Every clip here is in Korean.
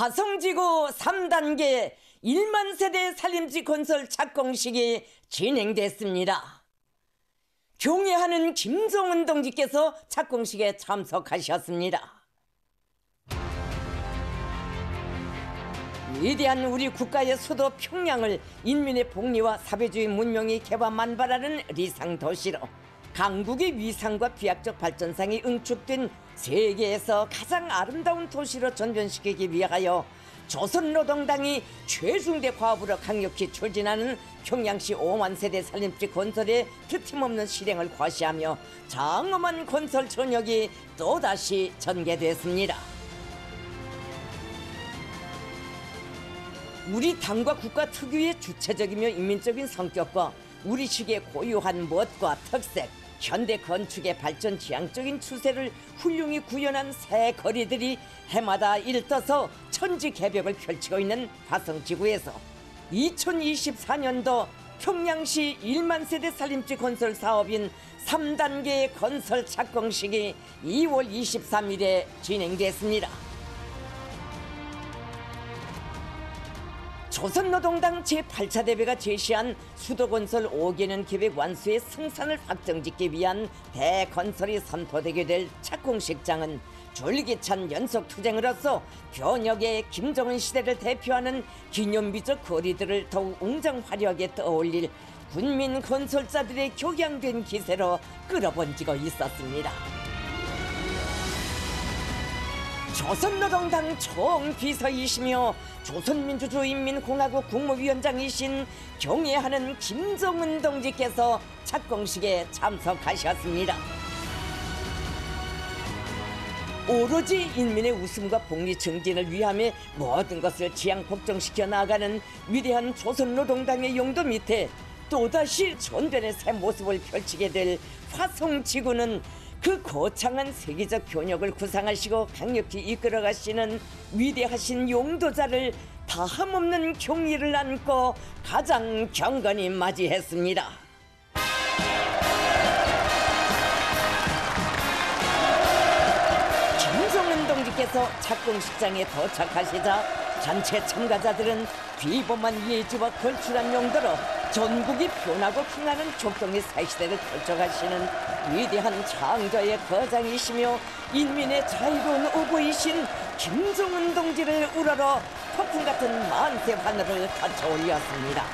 화성지구 3단계 1만 세대 살림지 건설 착공식이 진행됐습니다. 경애하는 김정은 동지께서 착공식에 참석하셨습니다. 위대한 우리 국가의 수도 평양을 인민의 복리와 사회주의 문명이 개화만발하는 리상도시로 강국의 위상과 비약적 발전상이 응축된 세계에서 가장 아름다운 도시로 전변시키기 위하여 조선노동당이 최중대 과업으로 강력히 추진하는 평양시 5만 세대 살림지 건설의 트팀없는 실행을 과시하며 장엄한 건설 전역이 또다시 전개됐습니다. 우리 당과 국가 특유의 주체적이며 인민적인 성격과 우리식의 고유한 멋과 특색, 현대 건축의 발전 지향적인 추세를 훌륭히 구현한 새 거리들이 해마다 일떠서 천지개벽을 펼치고 있는 화성지구에서 2024년도 평양시 1만 세대 살림지 건설 사업인 3단계 건설 착공식이 2월 23일에 진행됐습니다. 조선노동당 제8차 대회가 제시한 수도건설 5개년 계획 완수의 승산을 확정짓기 위한 대건설이 선포되게 될 착공식장은 줄기찬 연속투쟁으로서 변혁의 김정은 시대를 대표하는 기념비적 거리들을 더욱 웅장화려하게 떠올릴 군민 건설자들의 격양된 기세로 끌어번지고 있었습니다. 조선노동당 총비서이시며 조선민주주의인민공화국 국무위원장이신 경애하는 김정은 동지께서 착공식에 참석하셨습니다. 오로지 인민의 웃음과 복리 증진을 위함에 모든 것을 지향 복종시켜 나가는 위대한 조선노동당의 용도 밑에 또다시 전변의 새 모습을 펼치게 될 화성지구는 그 거창한 세계적 교역을 구상하시고 강력히 이끌어가시는 위대하신 용도자를 다함없는 경의를 안고 가장 경건히 맞이했습니다. 김정은 동지께서 착공식장에 도착하시자 전체 참가자들은 비범한 예지와 걸출한 용도로 전국이 변하고 흥하는 족동의 새시대를 펼쳐가시는 위대한 창조의 거장이시며 인민의 자유로운 오보이신 김정은 동지를 우러러 폭풍 같은 만세 하늘을 갖춰 올렸습니다.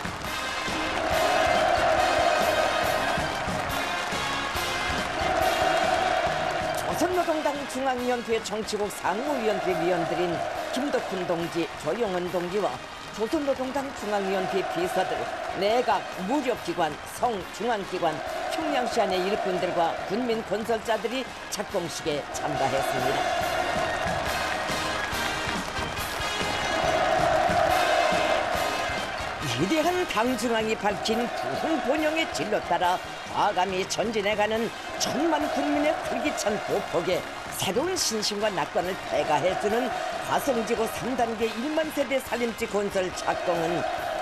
조선노동당 중앙위원회 정치국 상무위원회 위원들인 김덕훈 동지, 조영은 동지와 조선노동당 중앙위원회 비서들, 내각, 무력기관, 성중앙기관, 평양시 안의 일꾼들과 군민 건설자들이 착공식에 참가했습니다. 위대한 당중앙이 밝힌 부흥본영의 진로 따라 과감히 전진해가는 천만 군민의 활기찬 보폭에 새로운 신심과 낙관을 배가해주는 화성지구 3단계 1만 세대 살림지 건설 착공은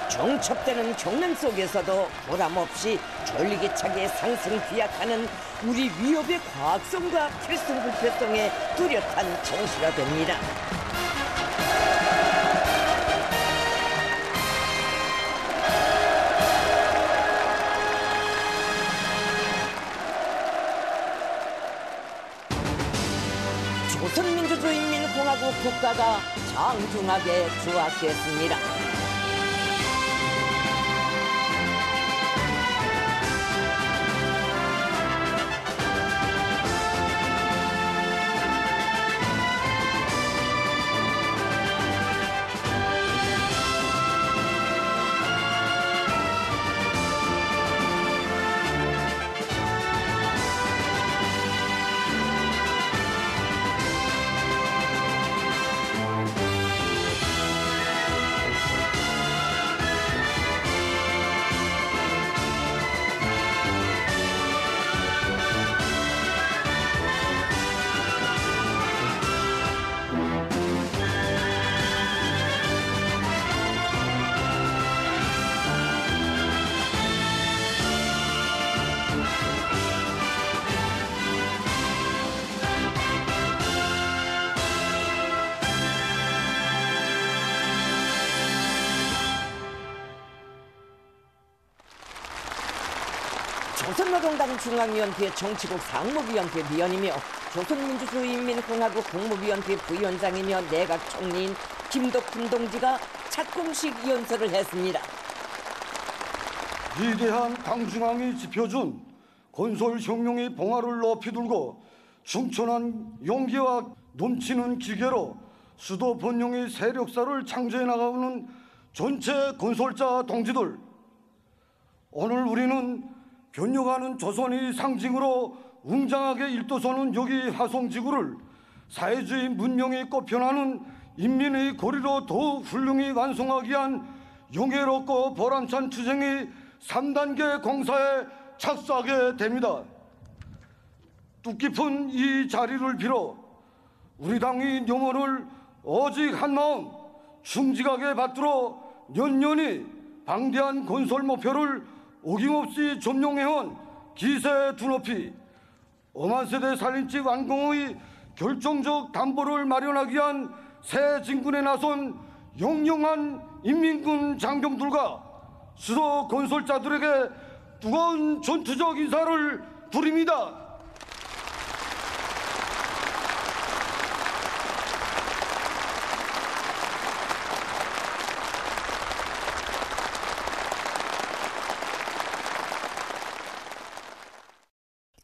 중첩되는 경륜 속에서도 보람없이 졸기차게 상승 비약하는 우리 위협의 과학성과 필승불패성에 뚜렷한 정시가 됩니다. 조선민주주의인민공화국 국가가 장중하게 수확됐습니다. 조선노동당 중앙위원회 정치국 상무위원회 위원이며 조선민주주의인민공화국 국무위원회 부위원장이며 내각 총리인 김덕훈 동지가 착공식 연설을 했습니다. 위대한 당중앙이 지펴준 건설혁명의 봉화를 높이 들고 충천한 용기와 넘치는 기계로 수도 번영의 세력사를 창조해 나가는 전체 건설자 동지들, 오늘 우리는 변혁하는 조선의 상징으로 웅장하게 일도서는 여기 화성지구를 사회주의 문명이 꽃펴나는 인민의 거리로 더욱 훌륭히 완성하기 위한 영예롭고 보람찬 투쟁의 3단계 공사에 착수하게 됩니다. 뜻깊은 이 자리를 빌어 우리 당의 염원을 오직 한마음 충직하게 받들어 년년이 방대한 건설 목표를 어김없이 점령해온 기세 두높이 엄한 세대 살림집 완공의 결정적 담보를 마련하기 위한 새 진군에 나선 영영한 인민군 장병들과 수도 건설자들에게 뜨거운 전투적 인사를 드립니다.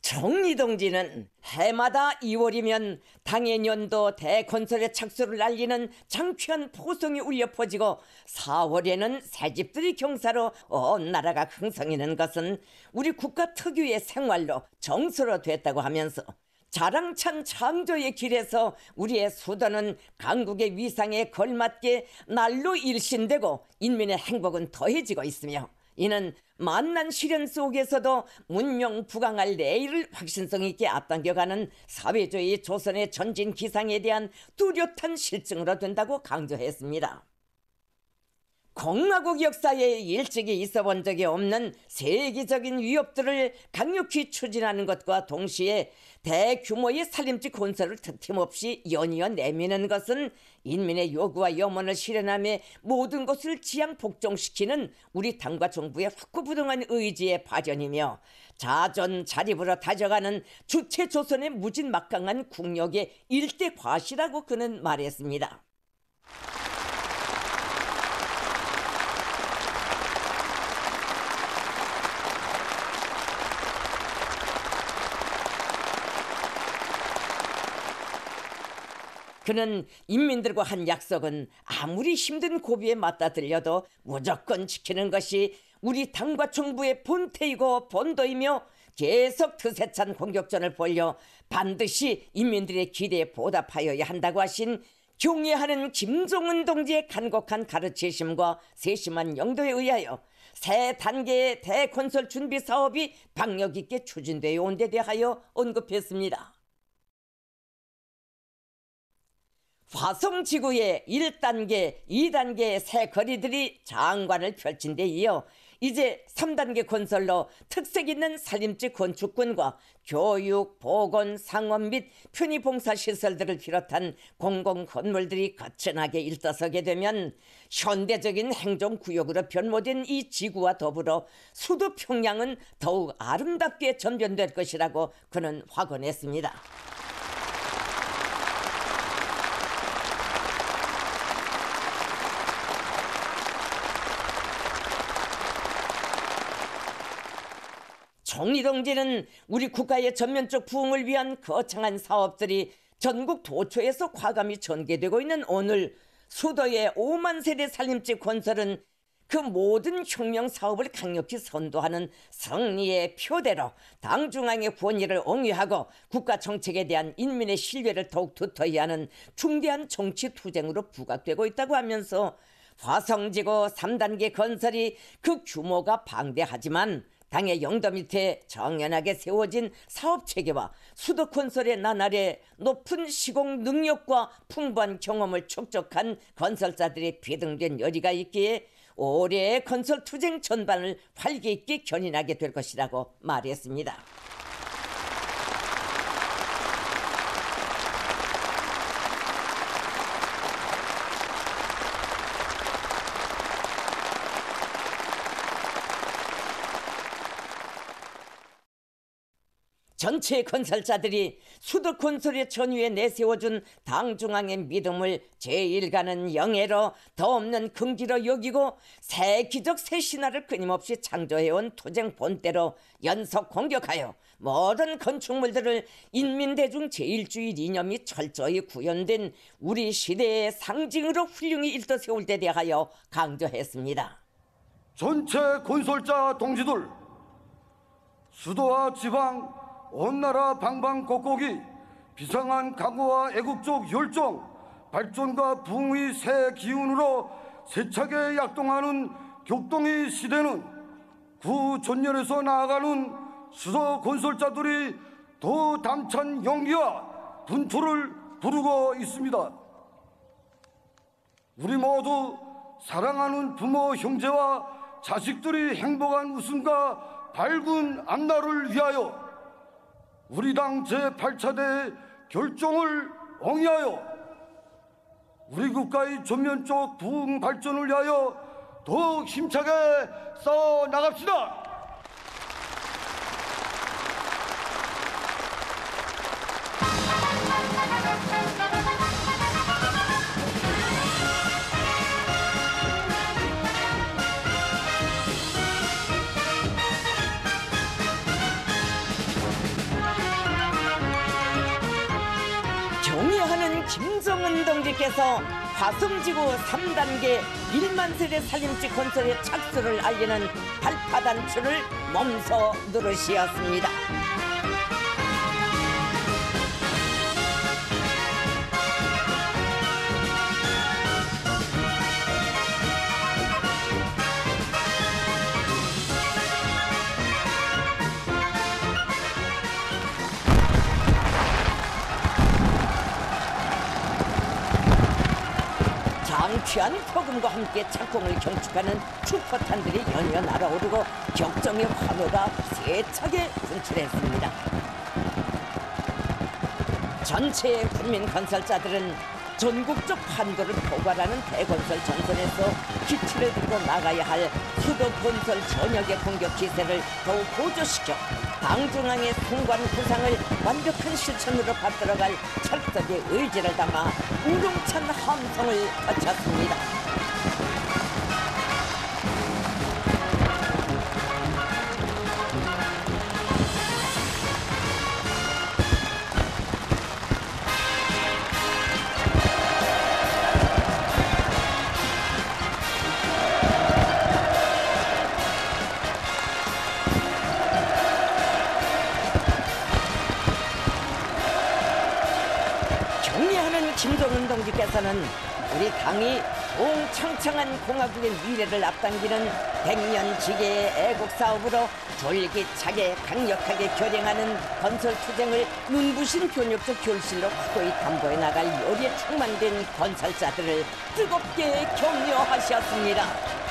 총리 동지는 해마다 2월이면 당해년도 대건설의 착수를 알리는 장쾌한 포성이 울려 퍼지고 4월에는 새집들이 경사로 온 나라가 흥성이는 것은 우리 국가 특유의 생활로 정서로 됐다고 하면서 자랑찬 창조의 길에서 우리의 수도는 강국의 위상에 걸맞게 날로 일신되고 인민의 행복은 더해지고 있으며 이는 만난 시련 속에서도 문명 부강할 내일을 확신성 있게 앞당겨가는 사회주의 조선의 전진 기상에 대한 뚜렷한 실증으로 된다고 강조했습니다. 공화국 역사에 일찍이 있어본 적이 없는 세계적인 위협들을 강력히 추진하는 것과 동시에 대규모의 살림집 건설을 틈틈없이 연이어 내미는 것은 인민의 요구와 염원을 실현하며 모든 것을 지향복종시키는 우리 당과 정부의 확고부동한 의지의 발현이며 자존자립으로 다져가는 주체 조선의 무진막강한 국력의 일대 과시라고 그는 말했습니다. 그는 인민들과 한 약속은 아무리 힘든 고비에 맞닥뜨려도 무조건 지키는 것이 우리 당과 정부의 본태이고 본도이며 계속 드세찬 공격전을 벌여 반드시 인민들의 기대에 보답하여야 한다고 하신 경애하는 김종은 동지의 간곡한 가르치심과 세심한 영도에 의하여 새 단계의 대건설 준비 사업이 박력 있게 추진되어 온 데 대하여 언급했습니다. 화성지구의 1단계, 2단계의 새 거리들이 장관을 펼친 데 이어 이제 3단계 건설로 특색 있는 살림집 건축군과 교육, 보건, 상업 및 편의봉사시설들을 비롯한 공공건물들이 거친하게 일떠서게 되면 현대적인 행정구역으로 변모된 이 지구와 더불어 수도 평양은 더욱 아름답게 전변될 것이라고 그는 확언했습니다. 총리 동지는 우리 국가의 전면적 부흥을 위한 거창한 사업들이 전국 도처에서 과감히 전개되고 있는 오늘 수도의 5만 세대 살림집 건설은 그 모든 혁명 사업을 강력히 선도하는 승리의 표대로 당 중앙의 권위를 옹위하고 국가 정책에 대한 인민의 신뢰를 더욱 두터이 하는 중대한 정치 투쟁으로 부각되고 있다고 하면서 화성지구 3단계 건설이 그 규모가 방대하지만 당의 영도 밑에 정연하게 세워진 사업체계와 수도 건설의 나날에 높은 시공 능력과 풍부한 경험을 축적한 건설사들의 비등된 열의가 있기에 올해의 건설 투쟁 전반을 활기 있게 견인하게 될 것이라고 말했습니다. 전체 건설자들이 수도 건설의 전위에 내세워준 당 중앙의 믿음을 제1가는 영예로 더 없는 긍지로 여기고 새 기적 새 신화를 끊임없이 창조해온 투쟁 본대로 연속 공격하여 모든 건축물들을 인민대중 제1주의 이념이 철저히 구현된 우리 시대의 상징으로 훌륭히 일떠세울 데 대하여 강조했습니다. 전체 건설자 동지들, 수도와 지방 온 나라 방방곡곡이 비상한 각오와 애국적 열정, 발전과 부흥의 새 기운으로 세차게 약동하는 격동의 시대는 구전년에서 나아가는 수도 건설자들이 더 담찬 용기와 분투를 부르고 있습니다. 우리 모두 사랑하는 부모, 형제와 자식들이 행복한 웃음과 밝은 앞날을 위하여 우리 당 제8차대 결정을 옹이하여 우리 국가의 전면적 부흥 발전을 위하여 더욱 힘차게 싸워 나갑시다. 경의하는 김정은 동지께서 화성지구 3단계 1만 세대 살림집 건설의 착수를 알리는 발파단추를 몸소 누르시었습니다. 장취한 폭음과 함께 착공을 경축하는 슈퍼탄들이 연이어 날아오르고 격정의 환호가 세차게 분출했습니다. 전체 국민 건설자들은 전국적 판도를 포괄하는 대건설 전선에서 기치를 들고 나가야 할 수도 건설 전역의 공격 기세를 더욱 고조시켜 당중앙의 순관 구상을 완벽한 실천으로 받들어갈 철석의 의지를 담아 우렁찬 함성을 바쳤습니다. 경례하는 김정은 동지께서는 우리 당이 옹창창한 공화국의 미래를 앞당기는 백년지계의 애국사업으로 졸기차게 강력하게 결행하는 건설투쟁을 눈부신 변혁적 결실로 확고히 담보해 나갈 열의에 충만된 건설자들을 뜨겁게 격려하셨습니다.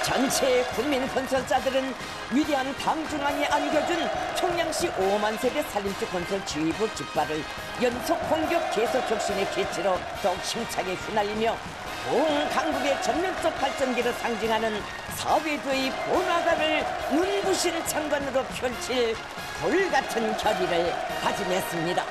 전체 국민 건설자들은 위대한 당중앙이 안겨준 청량시 5만 세대 살림집 건설 지휘부 깃발을 연속 공격 계속 혁신의 기치로 더욱 힘차게 휘날리며 온 강국의 전면적 발전기를 상징하는 사회주의 번화가를 눈부신 장관으로 펼칠 돌같은 결의를 다짐했습니다.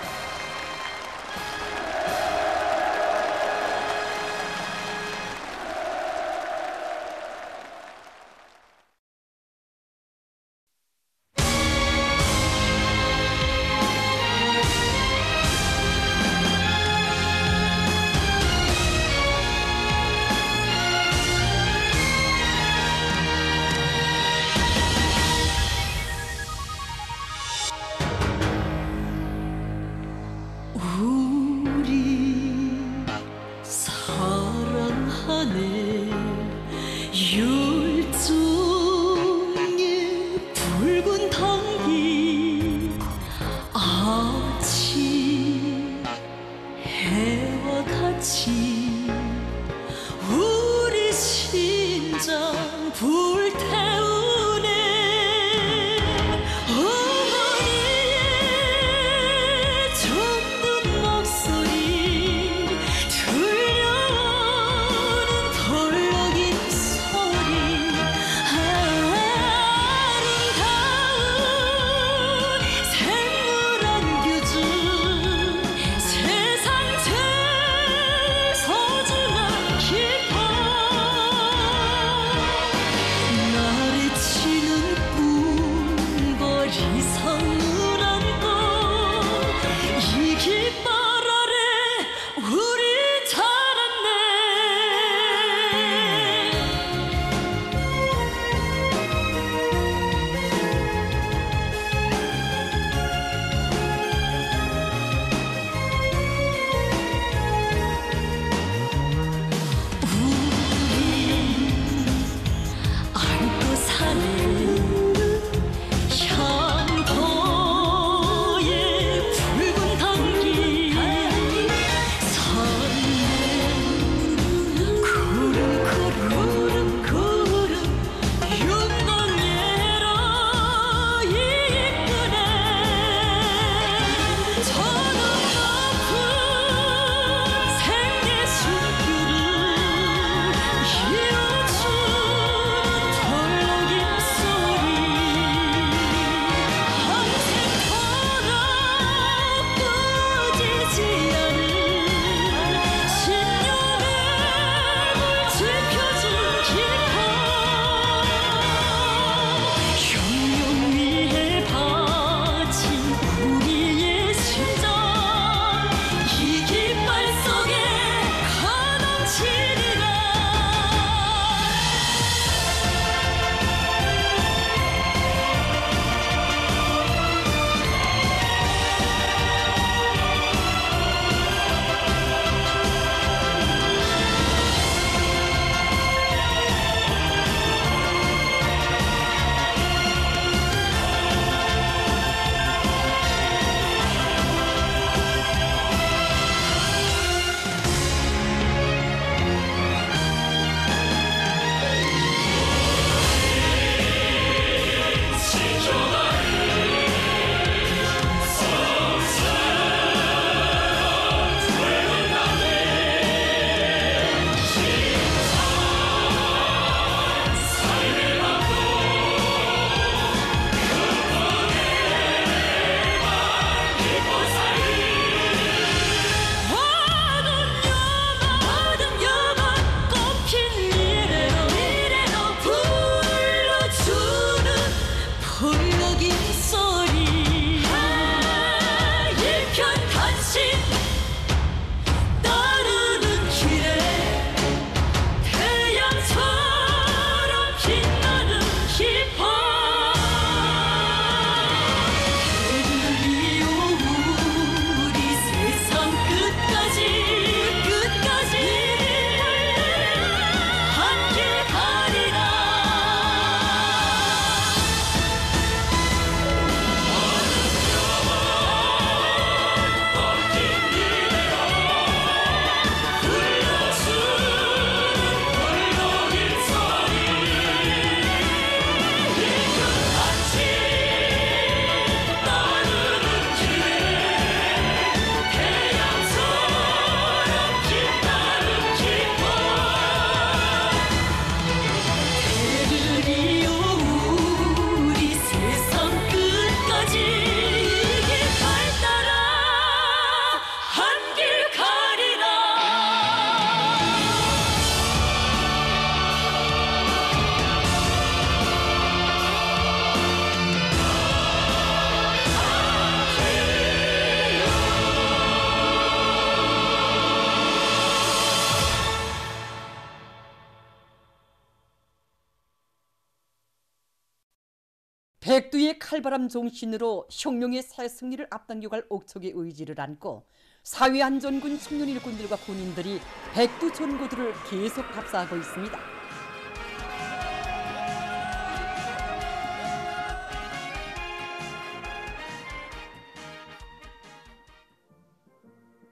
백두의 칼바람 종신으로 혁명의 새 승리를 앞당겨갈 옥석의 의지를 안고 사회안전군 청년 일꾼들과 군인들이 백두 전고들을 계속 답사하고 있습니다.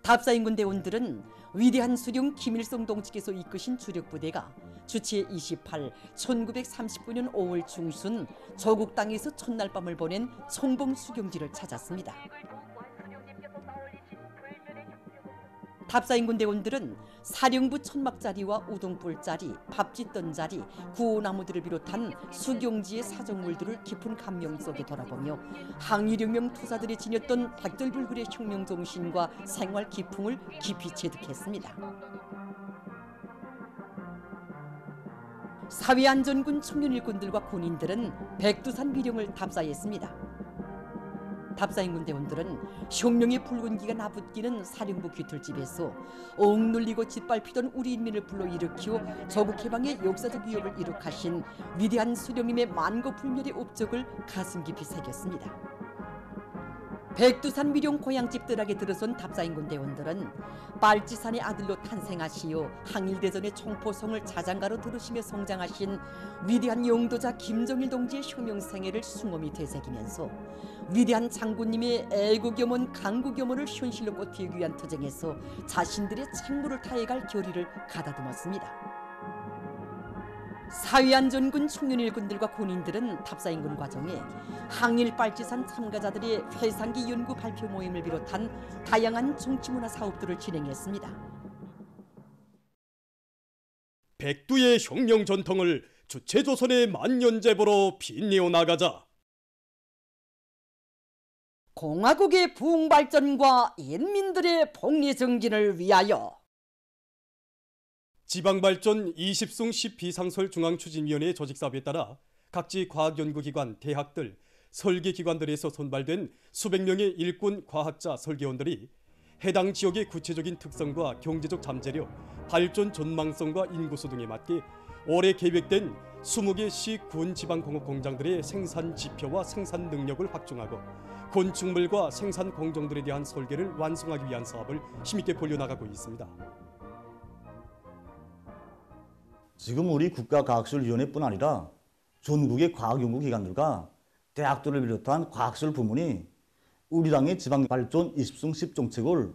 답사인군 대원들은 위대한 수령 김일성 동지께서 이끄신 주력 부대가 주체 28, 1939년 5월 중순 조국 땅에서 첫날 밤을 보낸 청봉 수경지를 찾았습니다. 답사인군 대원들은 사령부 천막자리와 우동불자리, 밥 짓던 자리, 구호나무들을 비롯한 수경지의 사정물들을 깊은 감명 속에 돌아보며 항일혁명 투사들이 지녔던 백돌불굴의 혁명 정신과 생활 기풍을 깊이 체득했습니다. 사회안전군 청년 일꾼들과 군인들은 백두산 미령을 답사했습니다. 답사인군 대원들은 혁명의 붉은기가 나붙기는 사령부 귀틀집에서 억눌리고 짓밟히던 우리 인민을 불러일으키어 조국해방의 역사적 위협을 이룩하신 위대한 수령님의 만고불멸의 업적을 가슴 깊이 새겼습니다. 백두산 미령 고향집들에게 들어선 답사인군 대원들은 빨치산의 아들로 탄생하시어 항일대전의 총포성을 자장가로 들으시며 성장하신 위대한 영도자 김정일 동지의 혁명생애를 숭엄히 되새기면서 위대한 장군님의 애국염원 강국염원을 현실로 꽃피우기 위한 투쟁에서 자신들의 책무를 다해갈 결의를 가다듬었습니다. 사회안전군 청년일군들과 군인들은 답사인군 과정에 항일 빨치산 참가자들의 회상기 연구 발표 모임을 비롯한 다양한 정치문화 사업들을 진행했습니다. 백두의 혁명 전통을 주체조선의 만년제보로 빛내어 나가자. 공화국의 부흥발전과 인민들의 복리정진을 위하여 지방발전 20숭 10비상설 중앙추진위원회 조직사업에 따라 각지 과학연구기관, 대학들, 설계기관들에서 선발된 수백 명의 일꾼, 과학자, 설계원들이 해당 지역의 구체적인 특성과 경제적 잠재력, 발전 전망성과 인구수 등에 맞게 올해 계획된 20개 시, 군, 지방공업 공장들의 생산 지표와 생산 능력을 확충하고 건축물과 생산 공정들에 대한 설계를 완성하기 위한 사업을 힘있게 벌려나가고 있습니다. 지금 우리 국가과학기술위원회뿐 아니라 전국의 과학연구기관들과 대학들을 비롯한 과학기술 부문이 우리 당의 지방발전 20숭 10정책을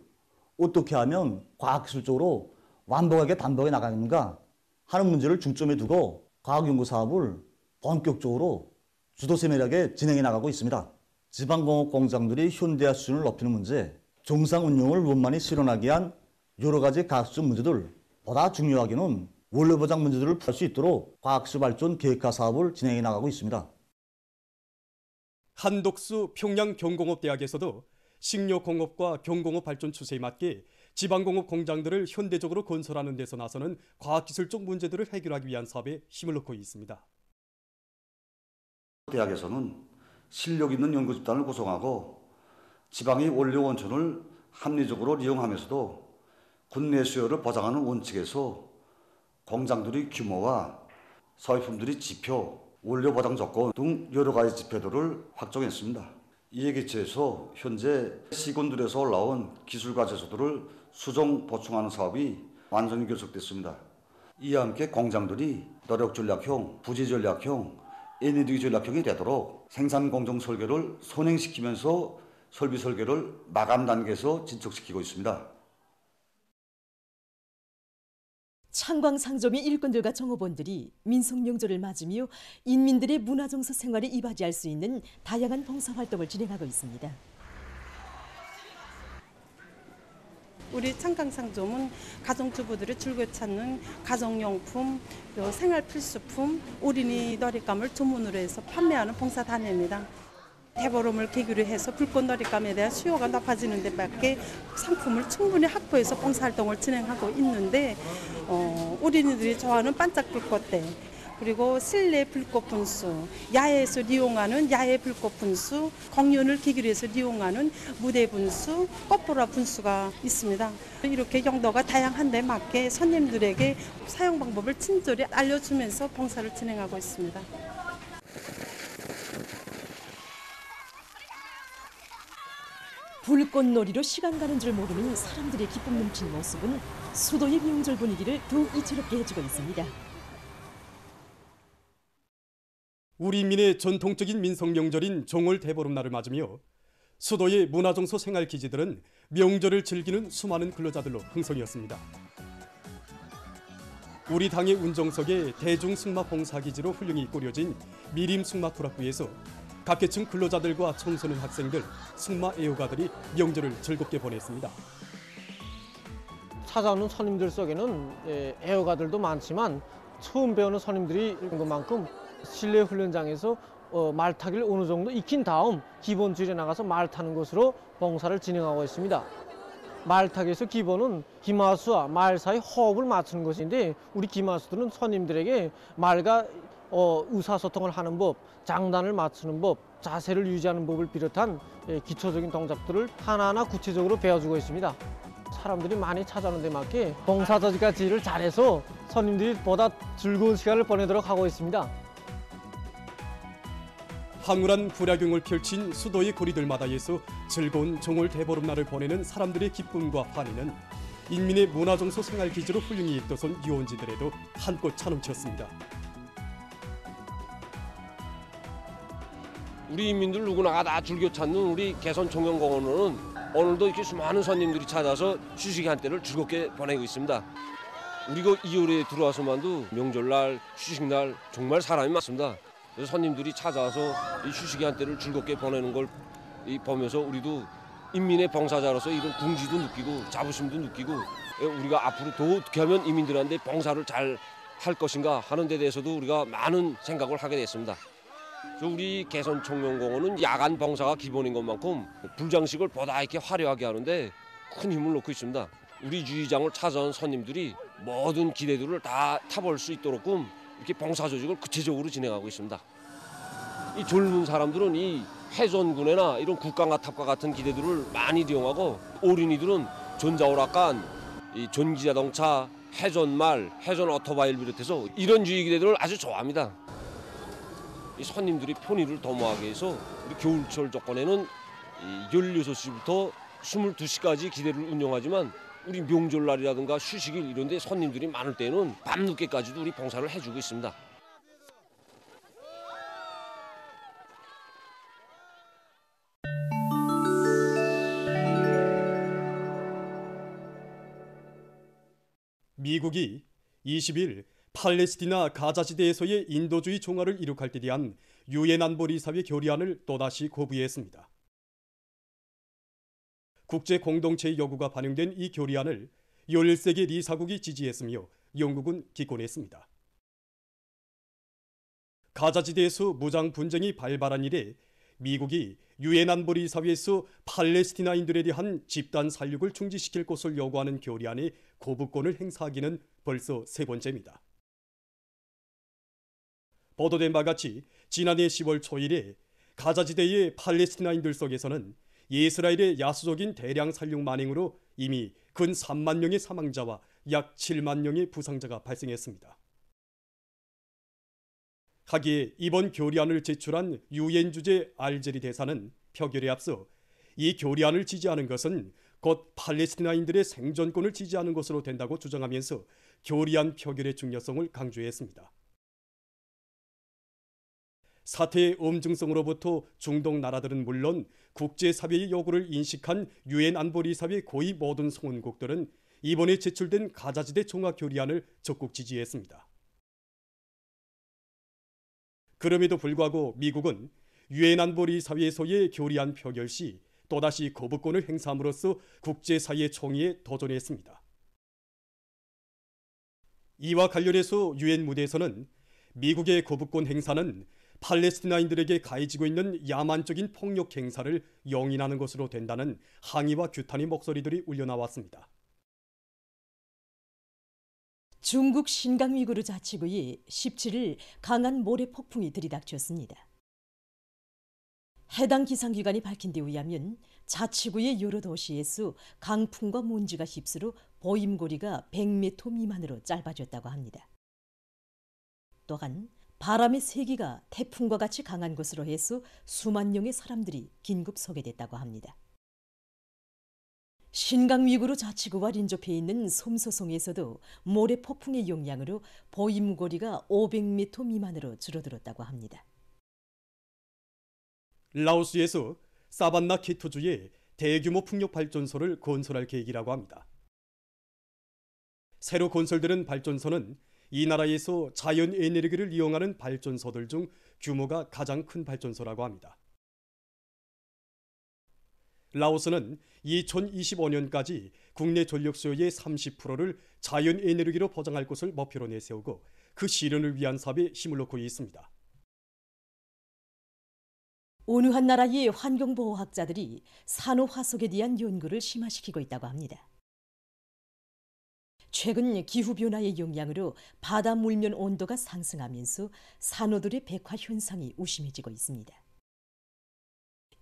어떻게 하면 과학기술적으로 완벽하게 담보해 나가는가 하는 문제를 중점에 두고 과학연구 사업을 본격적으로 주도세밀하게 진행해 나가고 있습니다. 지방공업 공장들이 현대화 수준을 높이는 문제, 정상 운영을 원만히 실현하기 위한 여러 가지 과학기술 문제들, 보다 중요하게는 원료 보장 문제들을 풀 수 있도록 과학기술 발전 계획화 사업을 진행해 나가고 있습니다. 한덕수 평양경공업대학에서도 식료공업과 경공업 발전 추세에 맞게 지방공업 공장들을 현대적으로 건설하는 데서 나서는 과학기술적 문제들을 해결하기 위한 사업에 힘을 넣고 있습니다. 대학에서는 실력 있는 연구 집단을 구성하고 지방의 원료 원천을 합리적으로 이용하면서도 국내 수요를 보장하는 원칙에서 공장들의 규모와 소비품들의 지표, 원료 보장 조건 등 여러 가지 지표들을 확정했습니다. 이에 기초해서 현재 시군들에서 올라온 기술과 제소들을 수정 보충하는 사업이 완전히 결속됐습니다. 이와 함께 공장들이 노력 전략형, 부지 전략형, 에너지 전략형이 되도록 생산 공정 설계를 선행시키면서 설비 설계를 마감 단계에서 진척시키고 있습니다. 창광상점의 일꾼들과 정업원들이 민속명절을 맞으며 인민들의 문화정서 생활에 이바지할 수 있는 다양한 봉사활동을 진행하고 있습니다. 우리 창광상점은 가정주부들이 즐겨 찾는 가정용품, 생활필수품, 어린이 놀잇감을 전문으로 해서 판매하는 봉사단체입니다. 대보름을 계기로 해서 불꽃놀잇감에 대한 수요가 높아지는 데 맞게 상품을 충분히 확보해서 봉사활동을 진행하고 있는데 어린이들이 좋아하는 반짝 불꽃대, 그리고 실내 불꽃 분수, 야외에서 이용하는 야외 불꽃 분수, 공연을 계기로 해서 이용하는 무대 분수, 꽃보라 분수가 있습니다. 이렇게 용도가 다양한 데 맞게 손님들에게 사용 방법을 친절히 알려주면서 봉사를 진행하고 있습니다. 불꽃놀이로 시간 가는 줄 모르는 사람들의 기쁨 넘치는 모습은 수도의 명절 분위기를 더욱 이채롭게 해주고 있습니다. 우리민의 전통적인 민속 명절인 종월 대보름날을 맞으며 수도의 문화정서 생활기지들은 명절을 즐기는 수많은 근로자들로 흥성이었습니다. 우리 당의 운정석에 대중승마봉사기지로 훌륭히 꾸려진 미림승마구락부에서 각 계층 근로자들과 청소년 학생들, 승마 애호가들이 명절을 즐겁게 보냈습니다. 찾아오는 손님들 속에는 애호가들도 많지만 처음 배우는 손님들이 있는 것만큼 실내 훈련장에서 말 타기를 어느 정도 익힌 다음 기본 줄에 나가서 말 타는 것으로 봉사를 진행하고 있습니다. 말 타기에서 기본은 기마수와 말 사이 호흡을 맞추는 것인데 우리 기마수들은 손님들에게 말과 의사소통을 하는 법, 장단을 맞추는 법, 자세를 유지하는 법을 비롯한 기초적인 동작들을 하나하나 구체적으로 배워주고 있습니다. 사람들이 많이 찾아오는 데 맞게 봉사자지가 잘해서 손님들이 보다 즐거운 시간을 보내도록 하고 있습니다. 황홀한 불야경을 펼친 수도의 거리들마다에서 즐거운 종월 대보름날을 보내는 사람들의 기쁨과 환희는 인민의 문화정서 생활기지로 훌륭히 이끌어선 유원지들에도 한껏 차넘쳤습니다. 우리 인민들 누구나가 다 즐겨 찾는 우리 개선총연공원은 오늘도 이렇게 수많은 손님들이 찾아서 휴식의 한때를 즐겁게 보내고 있습니다. 우리가 2월에 들어와서만도 명절날, 휴식날 정말 사람이 많습니다. 그래서 손님들이 찾아와서 이 휴식의 한때를 즐겁게 보내는 걸 보면서 우리도 인민의 봉사자로서 이런 궁지도 느끼고 자부심도 느끼고 우리가 앞으로 더 어떻게 하면 인민들한테 봉사를 잘 할 것인가 하는 데 대해서도 우리가 많은 생각을 하게 됐습니다. 그래서 우리 개선총연공원은 야간 봉사가 기본인 것만큼 불장식을 보다 이렇게 화려하게 하는데 큰 힘을 놓고 있습니다. 우리 유의장을 찾아온 손님들이 모든 기대들을 다 타볼 수 있도록 이렇게 봉사 조직을 구체적으로 진행하고 있습니다. 이 젊은 사람들은 이 해전군에나 이런 국강화탑과 같은 기대들을 많이 이용하고 어린이들은 전자오락관, 이 전기자동차, 해전말, 해전 오토바이를 비롯해서 이런 유의 기대들을 아주 좋아합니다. 이 손님들이 편의를 도모하기 위해서 우리 겨울철 조건에는 16시부터 22시까지 기대를 운영하지만 우리 명절날이라든가 휴식일 이런 데 손님들이 많을 때는 밤늦게까지도 우리 봉사를 해주고 있습니다. 미국이 20일 팔레스티나 가자지대에서의 인도주의 종화를 이룩할 때 대한 유엔 안보리사회 결의안을 또다시 거부했습니다. 국제 공동체의 요구가 반영된 이 결의안을 13개 리사국이 지지했으며 영국은 기권했습니다. 가자지대에서 무장 분쟁이 발발한 이래 미국이 유엔 안보리사회에서 팔레스티나인들에 대한 집단 살육을 중지시킬 것을 요구하는 결의안에 거부권을 행사하기는 벌써 세 번째입니다. 보도된 바 같이 지난해 10월 초일에 가자지대의 팔레스티나인들 속에서는 이스라엘의 야수적인 대량 살육 만행으로 이미 근 3만 명의 사망자와 약 7만 명의 부상자가 발생했습니다. 하기에 이번 결의안을 제출한 유엔 주재 알제리 대사는 표결에 앞서 이 결의안을 지지하는 것은 곧 팔레스티나인들의 생존권을 지지하는 것으로 된다고 주장하면서 결의안 표결의 중요성을 강조했습니다. 사태의 엄중성으로부터 중동 나라들은 물론 국제사회의 요구를 인식한 유엔 안보리사회 거의 모든 성원국들은 이번에 제출된 가자지대 종합결의안을 적극 지지했습니다. 그럼에도 불구하고 미국은 유엔 안보리사회에서의 결의안 표결 시 또다시 거부권을 행사함으로써 국제사회 총의에 도전했습니다. 이와 관련해서 유엔 무대에서는 미국의 거부권 행사는 팔레스티나인들에게 가해지고 있는 야만적인 폭력 행사를 용인하는 것으로 된다는 항의와 규탄의 목소리들이 울려나왔습니다. 중국 신강 위구르 자치구에 17일 강한 모래 폭풍이 들이닥쳤습니다. 해당 기상기관이 밝힌 데 의하면 자치구의 여러 도시에서 강풍과 먼지가 휩쓸어 보임고리가 100m 미만으로 짧아졌다고 합니다. 또한 바람의 세기가 태풍과 같이 강한 것으로 해서 수만 명의 사람들이 긴급 소개됐다고 합니다. 신강위구르 자치구와 린접해 있는 솜소송에서도 모래 폭풍의 영향으로 보임거리가 500m 미만으로 줄어들었다고 합니다. 라오스에서 사반나 키투주에 대규모 풍력 발전소를 건설할 계획이라고 합니다. 새로 건설되는 발전소는 이 나라에서 자연 에너지를 이용하는 발전소들 중 규모가 가장 큰 발전소라고 합니다. 라오스는 2025년까지 국내 전력 수요의 30%를 자연 에너지로 보장할 것을 목표로 내세우고 그 실현을 위한 사업에 힘을 놓고 있습니다. 어느 한 나라의 환경보호학자들이 산호화석에 대한 연구를 심화시키고 있다고 합니다. 최근 기후변화의 영향으로 바다 물면 온도가 상승하면서 산호들의 백화 현상이 우심해지고 있습니다.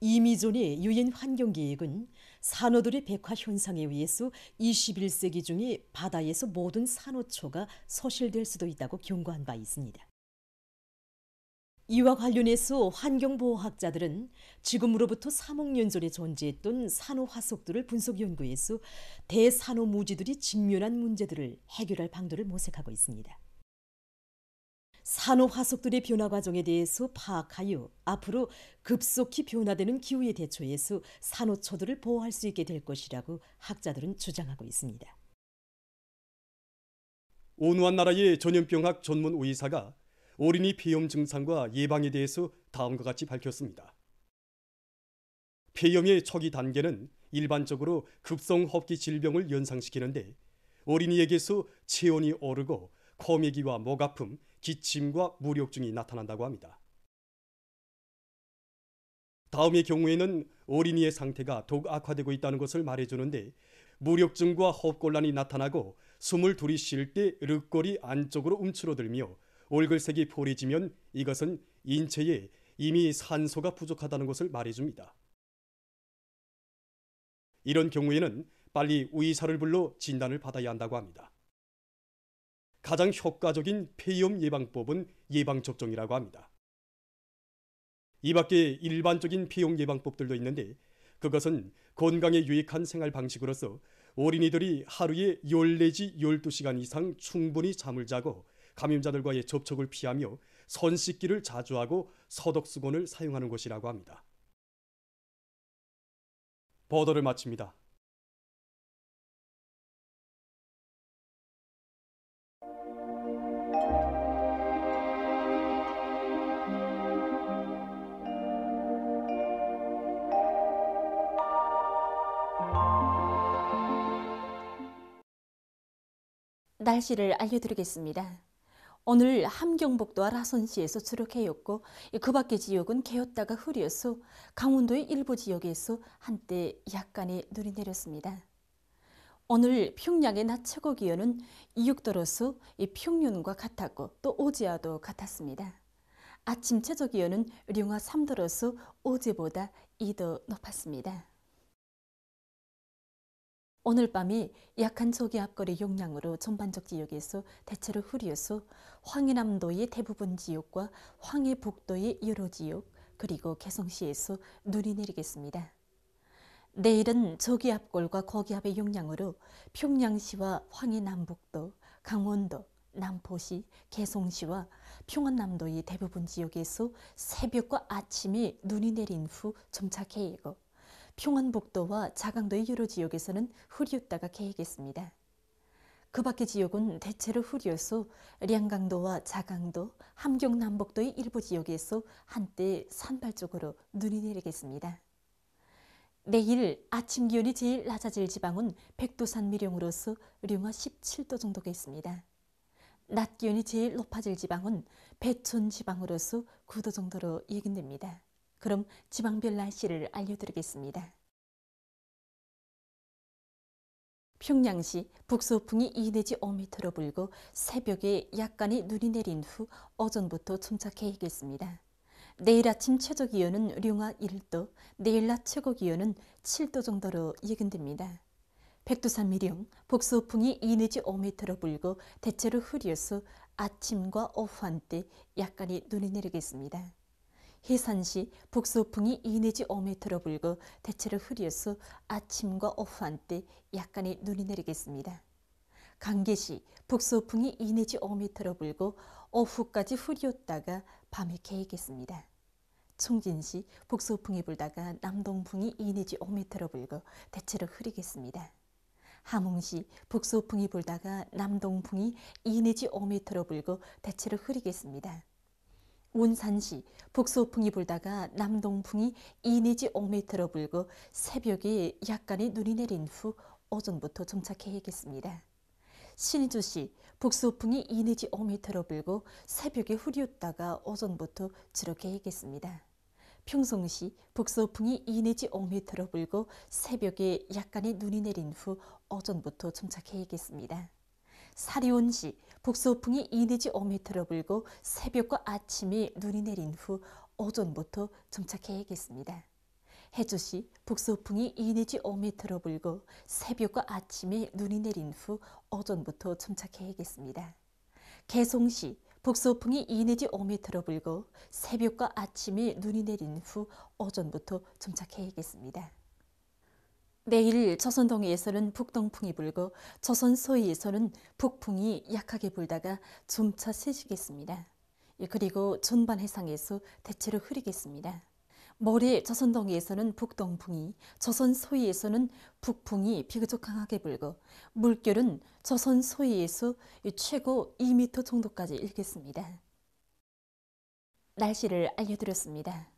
이미존의 유엔 환경계획은 산호들의 백화 현상에 의해서 21세기 중에 바다에서 모든 산호초가 소실될 수도 있다고 경고한 바 있습니다. 이와 관련해서 환경보호학자들은 지금으로부터 3억 년 전에 존재했던 산호화석들을 분석 연구해서 대산호무지들이 직면한 문제들을 해결할 방도를 모색하고 있습니다. 산호화석들의 변화 과정에 대해서 파악하여 앞으로 급속히 변화되는 기후에 대처해서 산호초들을 보호할 수 있게 될 것이라고 학자들은 주장하고 있습니다. 어느 한 나라의 전염병학 전문 의사가 어린이 폐렴 증상과 예방에 대해서 다음과 같이 밝혔습니다. 폐렴의 초기 단계는 일반적으로 급성호흡기 질병을 연상시키는데 어린이에게서 체온이 오르고 코매기와 목 아픔, 기침과 무력증이 나타난다고 합니다. 다음의 경우에는 어린이의 상태가 더욱 악화되고 있다는 것을 말해주는데 무력증과 호흡곤란이 나타나고 숨을 들이쉴 때 륵골이 안쪽으로 움츠러들며 얼굴색이 포래지면 이것은 인체에 이미 산소가 부족하다는 것을 말해줍니다. 이런 경우에는 빨리 의사를 불러 진단을 받아야 한다고 합니다. 가장 효과적인 폐렴 예방법은 예방접종이라고 합니다. 이 밖에 일반적인 폐렴 예방법들도 있는데 그것은 건강에 유익한 생활 방식으로서 어린이들이 하루에 10 내지 12시간 이상 충분히 잠을 자고 감염자들과의 접촉을 피하며 손 씻기를 자주 하고 소독수건을 사용하는 것이라고 합니다. 보도를 마칩니다. 날씨를 알려드리겠습니다. 오늘 함경북도와 라선시에서 주력해였고 그 밖의 지역은 개었다가 흐렸어 강원도의 일부 지역에서 한때 약간의 눈이 내렸습니다. 오늘 평양의 낮 최고 기온은 6도로서 평년과 같았고 또 어제와도 같았습니다. 아침 최저 기온은 령화 3도로서 어제보다 2도 높았습니다. 오늘 밤이 약한 저기압거리 영향으로 전반적 지역에서 대체로 흐려서 황해남도의 대부분 지역과 황해북도의 여러 지역 그리고 개성시에서 눈이 내리겠습니다. 내일은 저기압골과 고기압의 영향으로 평양시와 황해남북도, 강원도, 남포시, 개성시와 평안남도의 대부분 지역에서 새벽과 아침에 눈이 내린 후 점차 개이고 평안북도와 자강도의 여러 지역에서는 흐렸다가 개이겠습니다. 그 밖의 지역은 대체로 흐려서 량강도와 자강도, 함경남북도의 일부 지역에서 한때 산발적으로 눈이 내리겠습니다. 내일 아침 기온이 제일 낮아질 지방은 백두산 미령으로서 령화 17도 정도겠습니다. 낮 기온이 제일 높아질 지방은 배촌 지방으로서 9도 정도로 예견됩니다. 그럼 지방별 날씨를 알려드리겠습니다. 평양시 북서풍이 2 내지 5m로 불고 새벽에 약간의 눈이 내린 후 오전부터 침착해야겠습니다. 내일 아침 최저 기온은 령화 1도, 내일 낮 최고 기온은 7도 정도로 예견됩니다. 백두산 미령, 북서풍이 2 내지 5m로 불고 대체로 흐려서 아침과 오후 한때 약간의 눈이 내리겠습니다. 해산시 북서풍이 2 내지 5m로 불고 대체로 흐려서 아침과 오후 한때 약간의 눈이 내리겠습니다. 강계시 북서풍이 2 내지 5m로 불고 오후까지 흐렸다가 밤에 개겠습니다. 총진시 북서풍이 불다가 남동풍이 2 내지 5m로 불고 대체로 흐리겠습니다. 함흥시 북서풍이 불다가 남동풍이 2 내지 5m로 불고 대체로 흐리겠습니다. 운산시 북서풍이 불다가 남동풍이 2 내지 5m로 불고 새벽에 약간의 눈이 내린 후 오전부터 정착해야겠습니다. 신의주시 북서풍이 2 내지 5m로 불고 새벽에 흐렸다가 오전부터 주력해야겠습니다. 평성시 북서풍이 2 내지 5m로 불고 새벽에 약간의 눈이 내린 후 오전부터 정착해야겠습니다. 사리온시 북서풍이 2 내지 5m로 불고 새벽과 아침에 눈이 내린 후 오전부터 정착해야겠습니다. 해주시 북서풍이 2 내지 5m로 불고 새벽과 아침에 눈이 내린 후 오전부터 정착해야겠습니다. 개송시 북서풍이 2 내지 5m로 불고 새벽과 아침에 눈이 내린 후 오전부터 정착해야겠습니다. 내일 조선동해에서는 북동풍이 불고 조선 서해에서는 북풍이 약하게 불다가 점차 세지겠습니다. 그리고 전반 해상에서 대체로 흐리겠습니다. 모레 조선동해에서는 북동풍이, 조선 서해에서는 북풍이 비교적 강하게 불고 물결은 조선 서해에서 최고 2m 정도까지 일겠습니다. 날씨를 알려드렸습니다.